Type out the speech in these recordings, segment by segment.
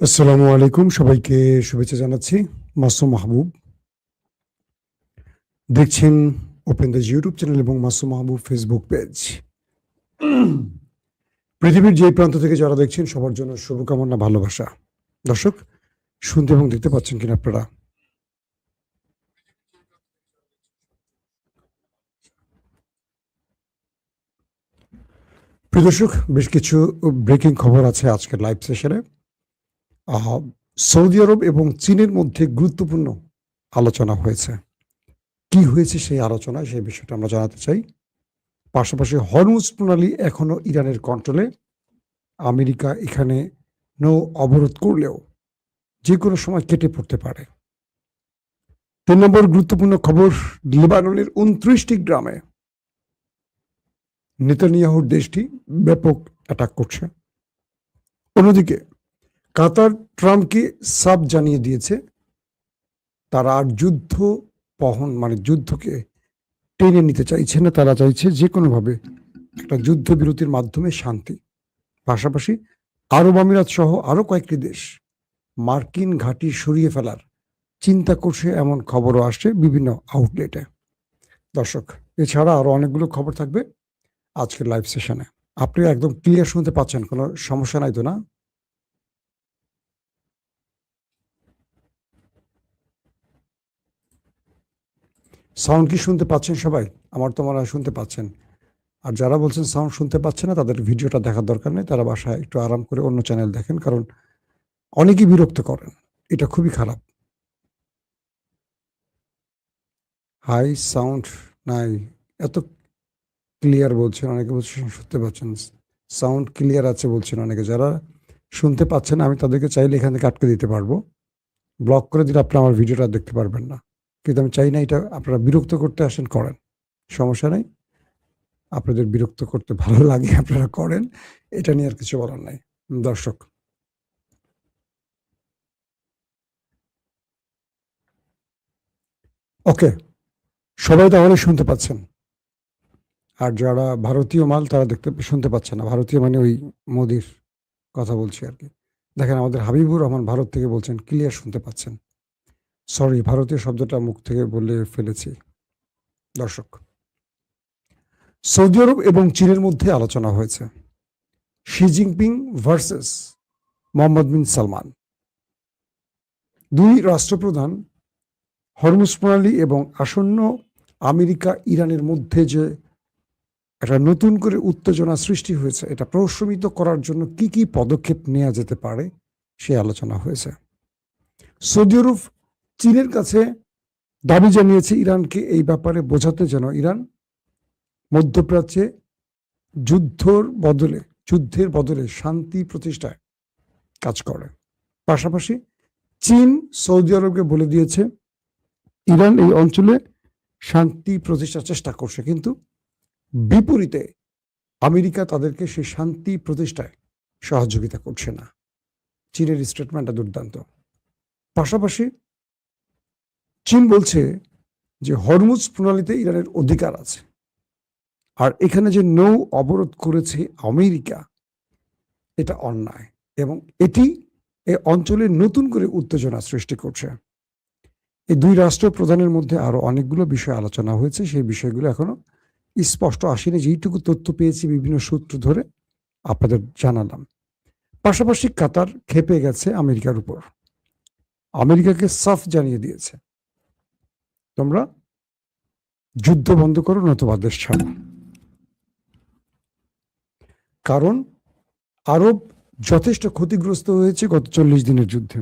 আসসালামু আলাইকুম, সবাইকে শুভেচ্ছা জানাচ্ছি। মাসুম মাহবুব দেখছেন ওপেন দ্য ইউটিউব চ্যানেল এবং মাসুম মাহবুব ফেসবুক পেজ। পৃথিবীর যে প্রান্ত থেকে যারা দেখছেন সবার জন্য শুভকামনা, ভালোবাসা। দর্শক, শুনতে এবং দেখতে পাচ্ছেন কিনা আপনারা? প্রিয় দর্শক, বেশ কিছু ব্রেকিং খবর আছে আজকের লাইভ সেশনে। সৌদি আরব এবং চীনের মধ্যে গুরুত্বপূর্ণ আলোচনা হয়েছে। কি হয়েছে সেই আলোচনায়, সেই বিষয়টা আমরা জানাতে চাই। পাশাপাশি হরমুজ প্রণালী এখনো ইরানের কন্ট্রোলে। আমেরিকা এখানে নৌ অবরোধ করলেও যে কোনো সময় কেটে পড়তে পারে। 3 নম্বর গুরুত্বপূর্ণ খবর, লেবাননের 29টি গ্রামে নেতানিয়াহুর দেশটি ব্যাপক অ্যাটাক করছে। অন্যদিকে কাতার ট্রাম্পকে সাফ জানিয়ে দিয়েছে তারা আর যুদ্ধ যুদ্ধকে টেনে নিতে চাইছে না। তারা চাইছে যে কোনোভাবে একটা যুদ্ধবিরতির মাধ্যমে শান্তি। পাশাপাশি আরব আমিরাত সহ আরো কয়েকটি দেশ মার্কিন ঘাঁটি সরিয়ে ফেলার চিন্তা করছে, এমন খবরও আসছে বিভিন্ন আউটলেটে। দর্শক, এছাড়া আরো অনেকগুলো খবর থাকবে আজকের লাইভ সেশনে। আপনি একদম ক্লিয়ার শুনতে পাচ্ছেন? কোনো সমস্যা নাই তো না? সাউন্ড কি শুনতে পাচ্ছেন সবাই? আমার তো মনে হয় শুনতে পাচ্ছেন। আর যারা বলছেন সাউন্ড শুনতে পাচ্ছে না, তাদের ভিডিওটা দেখার দরকার নেই, তারা বাসায় একটু আরাম করে অন্য চ্যানেল দেখেন, কারণ অনেকেই বিরক্ত করেন। এটা খুবই খারাপ। হাই সাউন্ড নাই, এত ক্লিয়ার বলছেন, অনেকে বলছেন শুনতে পাচ্ছেন। সাউন্ড ক্লিয়ার আছে বলছেন অনেকে। যারা শুনতে পাচ্ছেন আমি তাদেরকে চাইলে এখান থেকে আটকে দিতে পারবো, ব্লক করে দিলে আপনি আমার ভিডিওটা দেখতে পারবেন না। কিন্তু আমি চাই না এটা আপনারা বিরক্ত করতে আসেন, করেন, সমস্যা নেই। আপনাদের বিরক্ত করতে ভালো লাগে আপনারা করেন, এটা নিয়ে আর কিছু বলার নাই। দর্শক, ওকে, সবাই তাহলে শুনতে পাচ্ছেন। আর যারা ভারতীয় মাল তারা শুনতে পাচ্ছে না। ভারতীয় মানে ওই মোদির কথা বলছি আর কি। দেখেন, আমাদের হাবিবুর রহমান ভারত থেকে বলছেন ক্লিয়ার শুনতে পাচ্ছেন। সরি, ভারতীয় শব্দটা মুখ থেকে বলে ফেলেছি। দর্শক, সৌদি আরব এবং চীনের মধ্যে আলোচনা হয়েছে। শি জিনপিং ভার্সেস মোহাম্মদ বিন সালমান। দুই রাষ্ট্রপ্রধান হরমুজ প্রণালী এবং আসন্ন আমেরিকা ইরানের মধ্যে যে একটা নতুন করে উত্তেজনা সৃষ্টি হয়েছে, এটা প্রশমিত করার জন্য কি কি পদক্ষেপ নেওয়া যেতে পারে সে আলোচনা হয়েছে। সৌদি আরব চীনের কাছে দাবি জানিয়েছে ইরানকে এই ব্যাপারে বোঝাতে, যেন ইরান মধ্যপ্রাচ্যে যুদ্ধের বদলে শান্তি প্রতিষ্ঠায় কাজ করে। পাশাপাশি চীন সৌদি আরবকে বলে দিয়েছে ইরান এই অঞ্চলে শান্তি প্রতিষ্ঠার চেষ্টা করছে, কিন্তু বিপরীতে আমেরিকা তাদেরকে সেই শান্তি প্রতিষ্ঠায় সহযোগিতা করছে না। চীনের স্টেটমেন্টটা দুর্দান্ত। পাশাপাশি চীন বলছে যে হরমুজ প্রণালীতে ইরানের অধিকার আছে, আর এখানে যে নৌ অবরোধ করেছে আমেরিকা, এটা অন্যায় এবং এটি এই অঞ্চলে নতুন করে উত্তেজনা সৃষ্টি করছে। এই দুই রাষ্ট্র প্রধানের মধ্যে আরো অনেকগুলো বিষয় আলোচনা হয়েছে, সেই বিষয়গুলো এখনো স্পষ্ট আসেনি। যেইটুকু তথ্য পেয়েছি বিভিন্ন সূত্র ধরে আপনাদের জানালাম। পাশাপাশি কাতার ক্ষেপে গেছে আমেরিকার উপর। আমেরিকাকে সাফ জানিয়ে দিয়েছে, তোমরা যুদ্ধ বন্ধ করো, নতুবা দেশ ছাড়ো। কারণ আরব যথেষ্ট ক্ষতিগ্রস্ত হয়েছে গত 40 দিনের যুদ্ধে।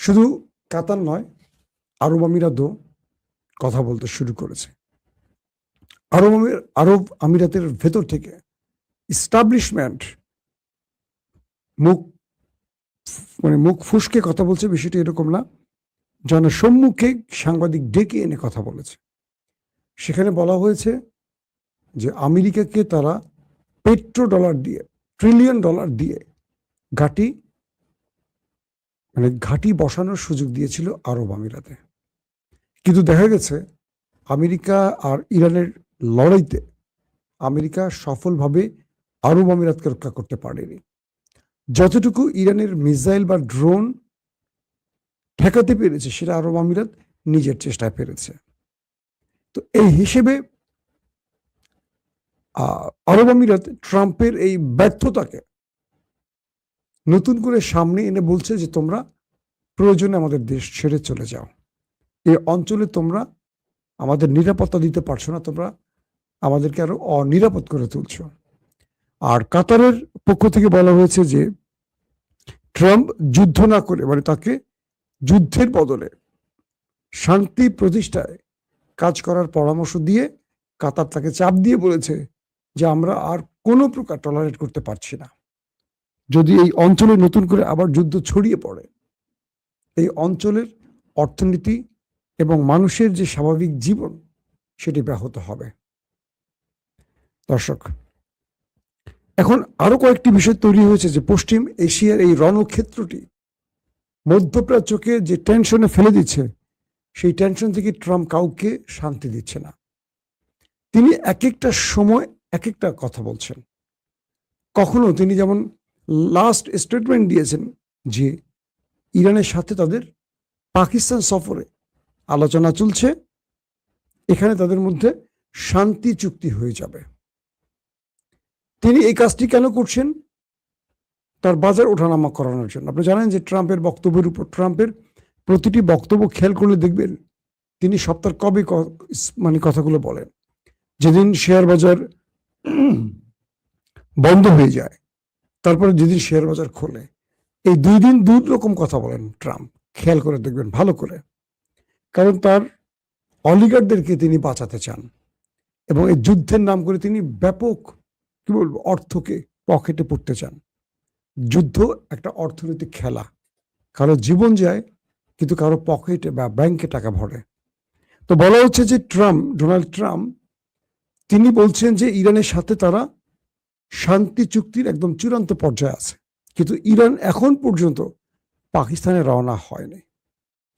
শুধু কাতার নয়, আরব আমিরাতও কথা বলতে শুরু করেছে। আরব আমিরাতের ভেতর থেকে ইস্টাবলিশমেন্ট মুখ মুখ ফুসকে কথা বলছে। বিষয়টি এরকম না, জনসম্মুখে সাংবাদিক ডেকে এনে কথা বলেছে। সেখানে বলা হয়েছে যে আমেরিকাকে তারা $1 ট্রিলিয়ন দিয়ে ঘাঁটি বসানোর সুযোগ দিয়েছিল আরব আমিরাতে। কিন্তু দেখা গেছে আমেরিকা আর ইরানের লড়াইতে আমেরিকা সফলভাবে আরব আমিরাতকে রক্ষা করতে পারেনি। যতটুকু ইরানের মিসাইল বা ড্রোন ঠেকাতে পেরেছে সেটা আরব আমিরাত নিজের চেষ্টায় পেরেছে। তো এই হিসেবে আরব আমিরাত ট্রাম্পের এই ব্যর্থতাকে নতুন করে সামনে এনে বলছে যে তোমরা প্রয়োজনে আমাদের দেশ ছেড়ে চলে যাও, এই অঞ্চলে তোমরা আমাদের নিরাপত্তা দিতে পারছো না, তোমরা আমাদেরকে আরো অনিরাপদ করে তুলছো। আর কাতারের পক্ষ থেকে বলা হয়েছে যে ট্রাম্প যুদ্ধ না করে, মানে তাকে যুদ্ধের বদলে শান্তি প্রতিষ্ঠায় কাজ করার পরামর্শ দিয়ে কাতার তাকে চাপ দিয়ে বলেছে যে আমরা আর কোনো প্রকার টলারেট করতে পারছি না। যদি এই অঞ্চলে নতুন করে আবার যুদ্ধ ছড়িয়ে পড়ে, এই অঞ্চলের অর্থনীতি এবং মানুষের যে স্বাভাবিক জীবন সেটি ব্যাহত হবে। দর্শক, এখন আরো কয়েকটি বিষয় তৈরি হয়েছে যে পশ্চিম এশিয়ার এই রণক্ষেত্রটি মধ্যপ্রাচ্যকে যে টেনশনে ফেলে দিচ্ছে, সেই টেনশন থেকে ট্রাম্প কাউকে শান্তি দিচ্ছে না। তিনি এক একটা সময় এক একটা কথা বলছেন। কখনো তিনি যেমন লাস্ট স্টেটমেন্ট দিয়েছেন যে ইরানের সাথে তাদের পাকিস্তান সফরে আলোচনা চলছে, এখানে তাদের মধ্যে শান্তি চুক্তি হয়ে যাবে। তিনি এই কাজটি কেন করছেন? তার বাজার ওঠানামা করানোর জন্য। আপনি জানেন যে ট্রাম্পের বক্তব্যের উপর, ট্রাম্পের প্রতিটি বক্তব্য খেয়াল করলে দেখবেন তিনি সপ্তাহ কবে মানে কথাগুলো বলেন। যেদিন শেয়ার বাজার বন্ধ হয়ে যায়, তারপরে যেদিন শেয়ার বাজার খোলে, এই 2 দিন 2 রকম কথা বলেন ট্রাম্প। খেয়াল করে দেখবেন ভালো করে, কারণ তার অলিগারদেরকে তিনি বাঁচাতে চান এবং এই যুদ্ধের নাম করে তিনি ব্যাপক কি বলবো অর্থকে পকেটে পড়তে চান। যুদ্ধ একটা অর্থনৈতিক খেলা, কারো জীবন যায় কিন্তু কারো পকেটে বা ব্যাংকে টাকা ভরে। তো বলা হচ্ছে যে ডোনাল্ড ট্রাম্প তিনি বলছেন যে ইরানের সাথে তারা শান্তি চুক্তির একদম চূড়ান্ত পর্যায়ে আছে, কিন্তু ইরান এখন পর্যন্ত পাকিস্তানে রওনা হয়নি।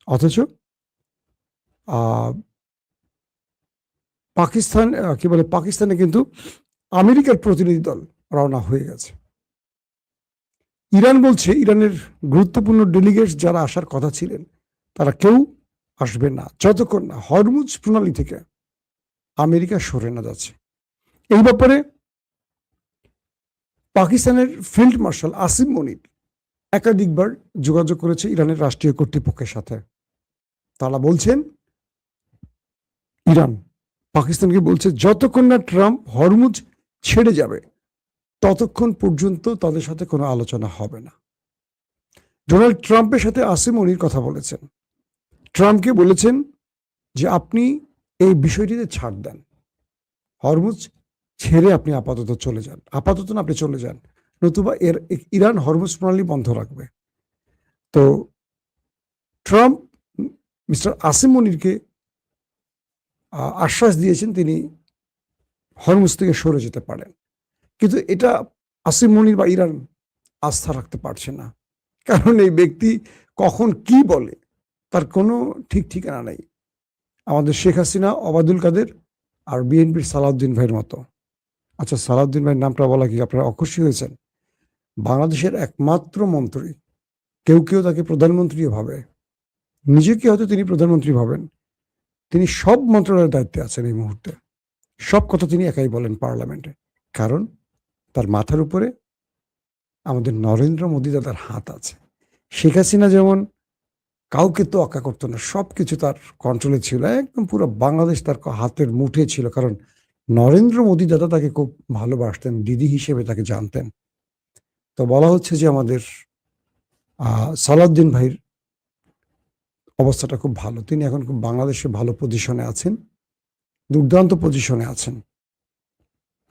অথচ পাকিস্তানে কিন্তু আমেরিকার প্রতিনিধি দল রওনা হয়ে গেছে। ইরান বলছে ইরানের গুরুত্বপূর্ণ ডেলিগেটস যারা আসার কথা ছিলেন তারা কেউ আসবে না যতক্ষণ না হরমুজ প্রণালী থেকে আমেরিকা সরে না যাচ্ছে। এই ব্যাপারে পাকিস্তানের ফিল্ড মার্শাল আসিম মনির একাধিকবার যোগাযোগ করেছে ইরানের রাষ্ট্রীয় কর্তৃপক্ষের সাথে। তারা বলছেন, ইরান পাকিস্তানকে বলছে যতক্ষণ না ট্রাম্প হরমুজ ছেড়ে যাবে ততক্ষণ পর্যন্ত তাদের সাথে কোনো আলোচনা হবে না। ডোনাল্ড ট্রাম্পের সাথে আসিম মনির কথা বলেছেন, ট্রাম্পকে বলেছেন যে আপনি এই বিষয়টিতে ছাড় দেন, হরমুজ ছেড়ে আপনি আপাতত চলে যান, আপাতত না আপনি চলে যান, নতুবা ইরান হরমুজ প্রণালী বন্ধ রাখবে। তো ট্রাম্প মিস্টার আসিম মনিরকে আশ্বাস দিয়েছেন তিনি হরমুজ থেকে সরে যেতে পারেন, কিন্তু এটা আসিম মনির বা ইরান আস্থা রাখতে পারছে না, কারণ এই ব্যক্তি কখন কি বলে তার কোনো ঠিক ঠিকানা নেই। আমাদের শেখ হাসিনা, ওবায়দুল কাদের আর বিএনপির সালাউদ্দিন ভাইয়ের মতো। আচ্ছা, সালাউদ্দিন ভাইয়ের নামটা বলা কি আপনারা অখুশি হয়েছেন? বাংলাদেশের একমাত্র মন্ত্রী, কেউ কেউ তাকে প্রধানমন্ত্রীও ভাবে, নিজেকে হয়তো তিনি প্রধানমন্ত্রী ভাবেন, তিনি সব মন্ত্রণালয়ের দায়িত্বে আছেন এই মুহূর্তে, সব কথা তিনি একাই বলেন পার্লামেন্টে, কারণ তার মাথার উপরে আমাদের নরেন্দ্র মোদী দাদার হাত আছে। শেখ হাসিনা যেমন কাউকে তোয়াক্কা করতো না, সবকিছু তার কন্ট্রোলে ছিল, একদম পুরো বাংলাদেশ তার হাতের মুঠে ছিল, কারণ নরেন্দ্র মোদী দাদা তাকে খুব ভালোবাসতেন, দিদি হিসেবে তাকে জানতেন। তো বলা হচ্ছে যে আমাদের সালাউদ্দিন ভাইয়ের অবস্থাটা খুব ভালো, তিনি এখন খুব বাংলাদেশে ভালো পজিশনে আছেন, দুর্দান্ত পজিশনে আছেন,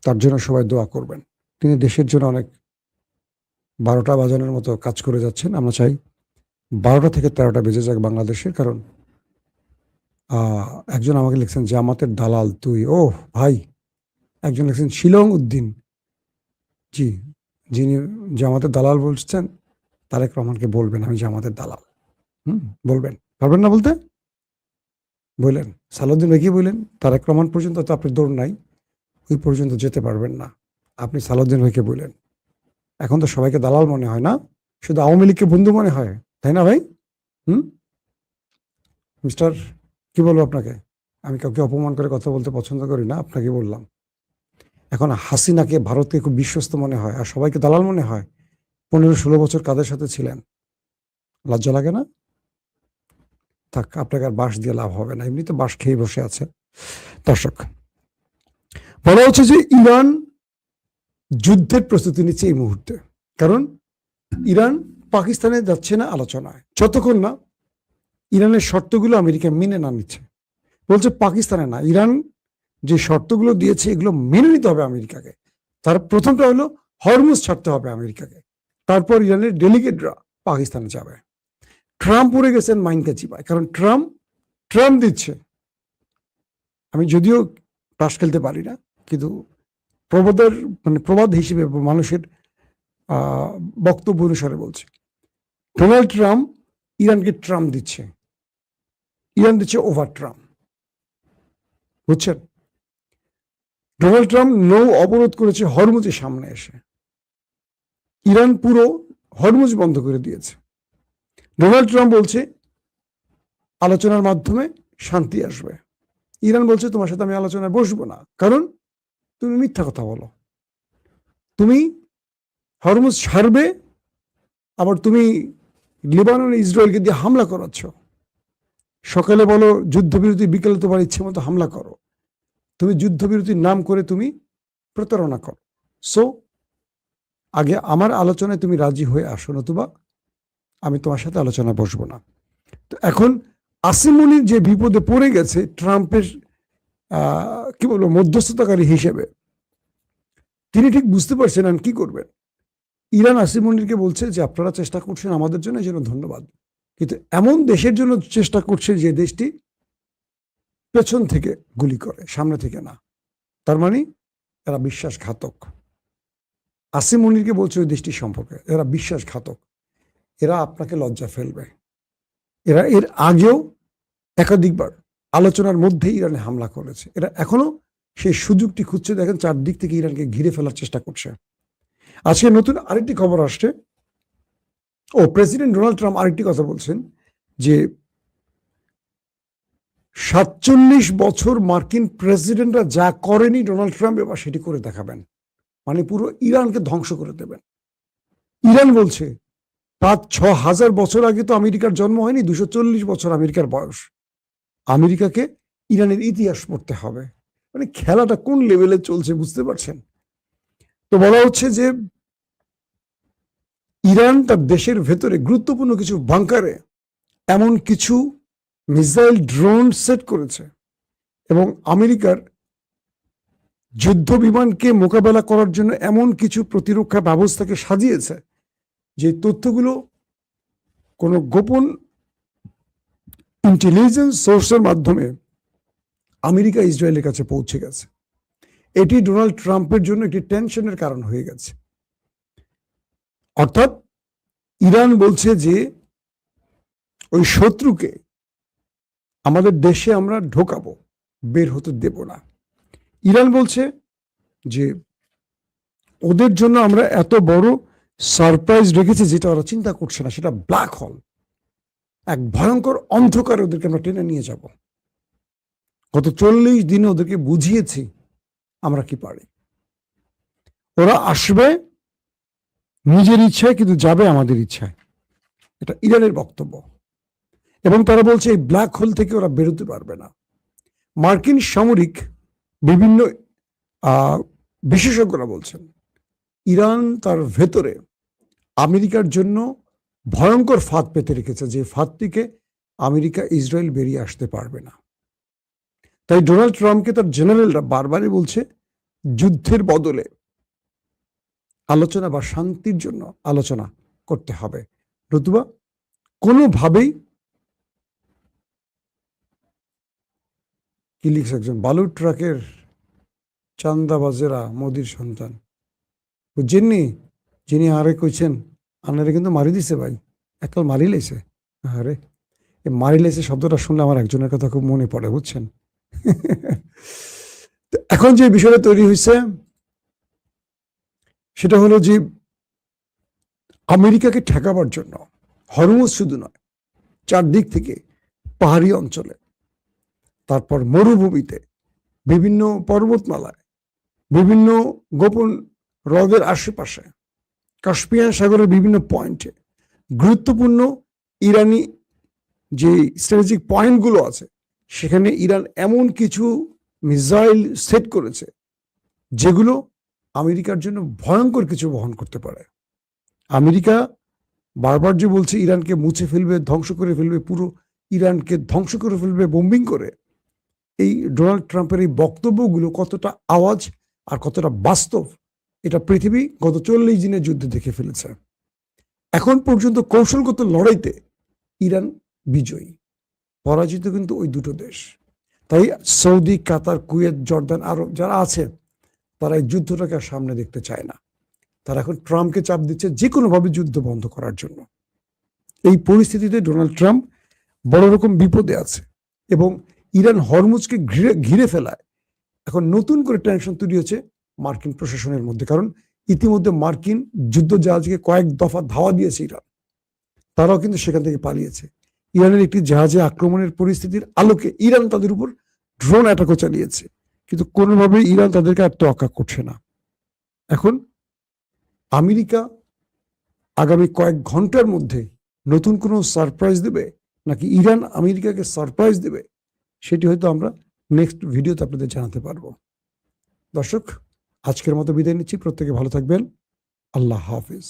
তার জন্য সবাই দোয়া করবেন। তিনি দেশের জন্য অনেক 12টা বাজানোর মতো কাজ করে যাচ্ছেন। আমরা চাই 12টা থেকে 13টা বেজে যাক বাংলাদেশের, কারণ একজন আমাকে লিখছেন জামাতের দালাল তুই। ও ভাই, একজন লিখছেন শিলং উদ্দিন, জি, যিনি জামাতের দালাল বলছেন তারেক রহমানকে বলবেন আমি জামাতের দালাল। বলবেন, পারবেন না বলতে? বললেন সালাউদ্দিন ভাইকে বললেন তারেক রহমান পর্যন্ত তো আপনি দৌড় নাই, ওই পর্যন্ত যেতে পারবেন না, আপনি সালাউদ্দিন ভাইকে বললেন, এখন তো সবাইকে দালাল মনে হয় না, শুধু আওয়ামী লীগকে বন্ধু মনে হয়, তাই না ভাই? হুম মিস্টার, কি বলবো আপনাকে, আমি কাউকে অপমান করে কথা বলতে পছন্দ করি না, আপনাকে বললাম। এখন হাসিনাকে ভারতকে খুব বিশ্বস্ত মনে হয় আর সবাইকে দালাল মনে হয়। 15-16 বছর কাদের সাথে ছিলেন? লজ্জা লাগে না? থাক, আপনাকে আর বাঁশ দিয়ে লাভ হবে না, এমনি তো বাঁশ খেয়ে বসে আছে। দর্শক, বলা হচ্ছে যে ইরান যুদ্ধের প্রস্তুতি নিচ্ছে এই মুহূর্তে, কারণ ইরান পাকিস্তানে যাচ্ছে না আলোচনায় যতক্ষণ না ইরানের শর্তগুলো আমেরিকা মেনে না নিচ্ছে। বলছে পাকিস্তানে না, ইরান যে শর্তগুলো দিয়েছে এগুলো মেনে নিতে হবে আমেরিকাকে। তার প্রথমটা হলো হরমুজ ছাড়তে হবে আমেরিকাকে, তারপর ইরানের ডেলিগেটরা পাকিস্তানে যাবে। ট্রাম্প পড়ে গেছেন মাইনকা চিপায়, কারণ ট্রাম্প দিচ্ছে। আমি যদিও তাস খেলতে পারি না, কিন্তু প্রবাদ হিসেবে মানুষের বক্তব্য অনুসারে বলছে, ডোনাল্ড ট্রাম্প ইরানকে ট্রাম্প দিচ্ছে, ইরান দিচ্ছে ওভার ট্রাম্প, বুঝছেন? ডোনাল্ড ট্রাম্প নৌ অবরোধ করেছে হরমুজের সামনে এসে, ইরান পুরো হরমুজ বন্ধ করে দিয়েছে। ডোনাল্ড ট্রাম্প বলছে আলোচনার মাধ্যমে শান্তি আসবে, ইরান বলছে তোমার সাথে আমি আলোচনায় বসবো না, কারণ তুমি মিথ্যা কথা বলো, তুমি হরমুজ ছাড়বে, আবার তুমি লেবানন ইসরায়েলকে দিয়ে হামলা করাচ্ছ। সকালে বলো যুদ্ধবিরতি, বিকেলে তোমার ইচ্ছে মতো হামলা করো, তুমি যুদ্ধবিরতির নাম করে তুমি প্রতারণা করো। সো আগে আমার আলোচনায় তুমি রাজি হয়ে আসো, নতুবা আমি তোমার সাথে আলোচনা বসবো না। তো এখন আসিমুনির যে বিপদে পড়ে গেছে ট্রাম্পের কি বলবো মধ্যস্থতাকারী হিসেবে, তিনি ঠিক বুঝতে পারছেন কি করবেন। ইরান আসিমুনিরকে বলছে যে আপনারা চেষ্টা করছেন আমাদের জন্য, এই জন্য ধন্যবাদ, কিন্তু এমন দেশের জন্য চেষ্টা করছে যে দেশটি পেছন থেকে গুলি করে, সামনে থেকে না। তার মানে এরা বিশ্বাসঘাতক। আসিমুনিরকে বলছে ওই দেশটির সম্পর্কে এরা বিশ্বাসঘাতক, এরা আপনাকে লজ্জা ফেলবে। এরা এর আগেও একাধিকবার আলোচনার মধ্যে ইরানে হামলা করেছে, এরা এখনো সেই সুযোগটি খুঁজছে। দেখেন চারদিক থেকে ইরানকে ঘিরে ফেলার চেষ্টা করছে। আজকে নতুন আরেকটি খবর আসছে, প্রেসিডেন্ট ডোনাল্ড ট্রাম্প আরেকটি কথা বলছেন যে 47 বছর মার্কিন প্রেসিডেন্টরা যা করেনি ডোনাল্ড ট্রাম্প এবার সেটি করে দেখাবেন, মানে পুরো ইরানকে ধ্বংস করে দেবেন। ইরান বলছে 5-6 হাজার বছর আগে তো আমেরিকার জন্ম হয়নি, 240 বছর আমেরিকার বয়স, আমেরিকাকে ইরানের ইতিহাস পড়তে হবে। মানে খেলাটা কোন লেভেলে চলছে বুঝতে পারছেন? তো বলা হচ্ছে যে ইরান তার দেশের ভেতরে গুরুত্বপূর্ণ কিছু বাংকারে এমন কিছু মিসাইল ড্রোন সেট করেছে এবং আমেরিকার যুদ্ধ বিমানকে মোকাবেলা করার জন্য এমন কিছু প্রতিরক্ষা ব্যবস্থাকে সাজিয়েছে যে তথ্যগুলো কোনো গোপন ইন্টেলিজেন্স সোর্সের মাধ্যমে আমেরিকা ইসরায়েলের কাছে পৌঁছে গেছে। এটি ডোনাল্ড ট্রাম্পের জন্য একটি টেনশনের কারণ হয়ে গেছে। অর্থাৎ ইরান বলছে যে ওই শত্রুকে আমাদের দেশে আমরা ঢোকাবো, বের হতে দেব না। ইরান বলছে যে ওদের জন্য আমরা এত বড় সারপ্রাইজ রেখেছি যেটা ওরা চিন্তা করছে না, সেটা ব্ল্যাক হোল, এক ভয়ঙ্কর অন্ধকারে ওদেরকে আমরা টেনে নিয়ে যাব। গত 40 দিনে ওদেরকে বুঝিয়েছি আমরা কি পারি। ওরা আসবে নিজের ইচ্ছায়, কিন্তু যাবে আমাদের ইচ্ছায়, এটা ইরানের বক্তব্য। এবং তারা বলছে এই ব্ল্যাক হোল থেকে ওরা বেরোতে পারবে না। মার্কিন সামরিক বিভিন্ন বিশেষজ্ঞরা বলছেন ইরান তার ভেতরে আমেরিকার জন্য ভয়ঙ্কর ফাঁদ পেতে রেখেছে, যে ফাঁদটিকে আমেরিকা ইসরায়েল বেরিয়ে আসতে পারবে না। তাই ডোনাল্ড ট্রাম্পকে তার জেনারেলরা বারবারই বলছে যুদ্ধের বদলে আলোচনা বা শান্তির জন্য আলোচনা করতে হবে, নতুবা কোনোভাবেই। কি লিখছে একজন, বালুর ট্রাকের চান্দাবাজেরা মোদির সন্তান, বুঝছেননি? যিনি আরে কইছেন আনারে কিন্তু মারি দিছে ভাই, এককাল মারি লাইছে। আরে এই মারি লাইছে শব্দটা শুনলে আমার একজনের কথা খুব মনে পড়ে, বুঝছেন? এখন যে বিষয়টা তৈরি হয়েছে, সেটা হলো যে আমেরিকাকে ঠেকাবার জন্য হরমুজ শুধু নয়, চারদিক থেকে পাহাড়ি অঞ্চলে, তারপর মরুভূমিতে, বিভিন্ন পর্বতমালায়, বিভিন্ন গোপন হ্রদের আশেপাশে, কাস্পিয়ান সাগরের বিভিন্ন পয়েন্টে গুরুত্বপূর্ণ ইরানি যে স্ট্র্যাটেজিক পয়েন্টগুলো আছে, সেখানে ইরান এমন কিছু মিসাইল সেট করেছে যেগুলো আমেরিকার জন্য ভয়ঙ্কর কিছু বহন করতে পারে। আমেরিকা বারবার যে বলছে ইরানকে মুছে ফেলবে, ধ্বংস করে ফেলবে, পুরো ইরানকে ধ্বংস করে ফেলবে বোম্বিং করে, এই ডোনাল্ড ট্রাম্পের এই বক্তব্যগুলো কতটা আওয়াজ আর কতটা বাস্তব, এটা পৃথিবী গত 40 দিনের যুদ্ধে দেখে ফেলেছে। এখন পর্যন্ত কৌশলগত লড়াইতে ইরান বিজয়ী, পরাজিত কিন্তু ওই দুটো দেশ। তাই সৌদি, কাতার, কুয়েত, জর্দান, আরব যারা আছে, তারা এই যুদ্ধটাকে আর সামনে দেখতে চায় না। তারা এখন ট্রাম্পকে চাপ দিচ্ছে যে কোনোভাবে যুদ্ধ বন্ধ করার জন্য। এই পরিস্থিতিতে ডোনাল্ড ট্রাম্প বড় রকম বিপদে আছে এবং ইরান হরমুজকে ঘিরে ফেলায় এখন নতুন করে টেনশন তৈরি হচ্ছে মার্কিন প্রশাসনের মধ্যে। কারণ ইতিমধ্যে মার্কিন যুদ্ধ জাহাজকে কয়েক দফা ধাওয়া দিয়েছে ইরান, তারাও কিন্তু সেখান থেকে পালিয়েছে। ইরানের একটি জাহাজে আক্রমণের পরিস্থিতির আলোকে ইরান তাদের উপর ড্রোন অ্যাটাকও চালিয়েছে, কিন্তু কোনোভাবেই ইরান তাদেরকে আর তোয়াক্কা করছে না। এখন আমেরিকা আগামী কয়েক ঘন্টার মধ্যে নতুন কোনো সারপ্রাইজ দেবে নাকি ইরান আমেরিকাকে সারপ্রাইজ দেবে, সেটি হয়তো আমরা নেক্সট ভিডিওতে আপনাদের জানাতে পারবো। দর্শক, আজকের মতো বিদায় নিচ্ছি। প্রত্যেকে ভালো থাকবেন। আল্লাহ হাফিজ।